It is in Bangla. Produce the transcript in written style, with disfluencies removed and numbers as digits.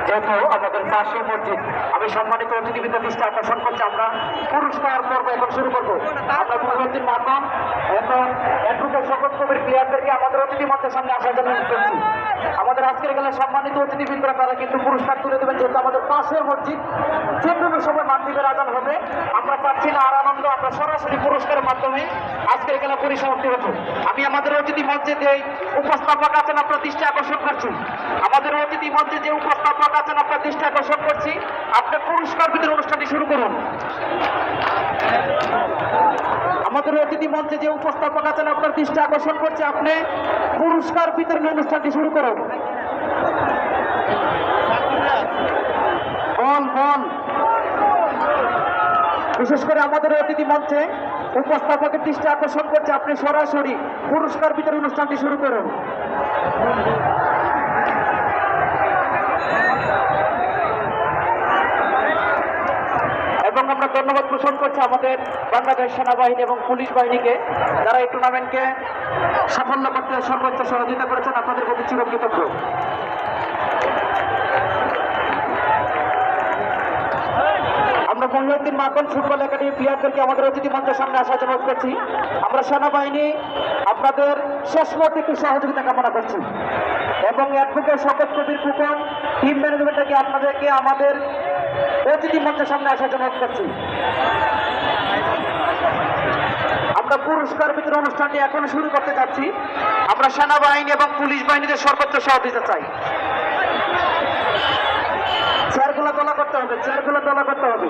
যেহেতু আমাদের পাশে মসজিদ, আমি সম্মানিত অতিথিবৃন্দের দৃষ্টি আকর্ষণ করছি, আমরা পুরস্কার পর্ব এখন শুরু করবো। আমরা মুহিউদ্দিন মাকন এবং অ্যাডভোকেট শওকত কবির প্লেয়ারদেরকে আমাদের অতিথি মঞ্চের সামনে আসার জন্য অনুরোধ করছি। আমাদের আজকের খেলায় সম্মানিত অতিথিবৃন্দরা তারা কিন্তু পুরস্কার তুলে দেবেন, যেহেতু আমাদের পাশের মসজিদ, যে কোনো সময় মাগরিবের আযান হবে। আমরা পাচ্ছি না আর আনন্দ, আমরা সরাসরি পুরস্কারের মাধ্যমে আজকের খেলা পরিসমাপ্তি হতো। আমি আমাদের অতিথি মঞ্চে যে উপস্থাপক আছেন আপনার দৃষ্টি আকর্ষণ করছি, আমাদের অতিথি মঞ্চে যে উপস্থাপক আছেন আপনার দৃষ্টি আকর্ষণ করছি, আপনি পুরস্কার বিতরণ অনুষ্ঠানটি শুরু করুন। আমাদের অতিথি মঞ্চে যে উপস্থাপক আছেন আপনার দৃষ্টি আকর্ষণ করছে, আপনি পুরস্কার বিতরণ অনুষ্ঠানটি শুরু করুন। বল বিশেষ করে আমাদের অতিথি মঞ্চে উপস্থাপকের দৃষ্টি আকর্ষণ করছে, আপনি সরাসরি পুরস্কার বিতরণ অনুষ্ঠানটি শুরু করুন। এবং আমরা ধন্যবাদ পোষণ করছি আমাদের বাংলাদেশ সেনাবাহিনী এবং পুলিশ বাহিনীকে, যারা এই টুর্নামেন্টকে সাফল্য করতে সর্বোচ্চ সহযোগিতা করেছেন। আপনাদের প্রতি চিরকৃতজ্ঞ। আমরা মুহিউদ্দিন মাকন ফুটবল একাডেমি প্লেয়ারদেরকে আমাদের অতিথি মঞ্চের সামনে আসার জন্য অনুরোধ করছি। আমরা সেনাবাহিনী আপনাদের শেষ মুহূর্তে একটু সহযোগিতা কামনা করছি এবং অ্যাডভোকেট শওকত কবির ফুকন টিম ম্যানেজমেন্টকে আপনাদেরকে আমাদের অতিথি মঞ্চের সামনে আসার জন্য অনুরোধ করছি। আমরা পুরস্কার বিতরণ অনুষ্ঠানটি এখন শুরু করতে যাচ্ছি। আমরা সেনাবাহিনী এবং পুলিশ বাহিনীদের সর্বোচ্চ সহযোগিতা চাই। চেয়ারগুলো দলা করতে হবে।